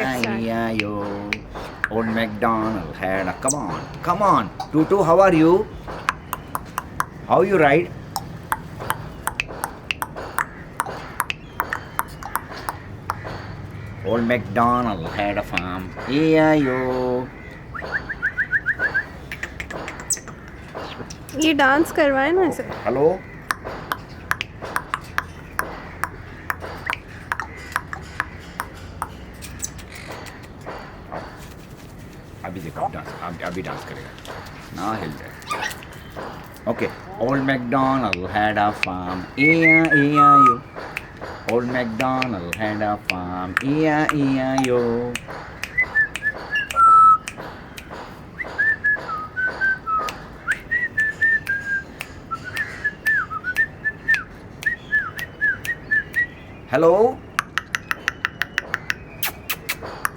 Let's start. E-I-E-I-O. Old MacDonald had a. Come on. Tutu, how are you? How you ride? Old MacDonald had a farm. E-I-O. ये dance करवाए ना इसे. Hello. अभी देखो dance अभी dance करेगा ना हिल जाए. Okay. Old MacDonald had a farm. E-I-E-I-O. Old MacDonald had a farm. E-I-E-I-O. Hello?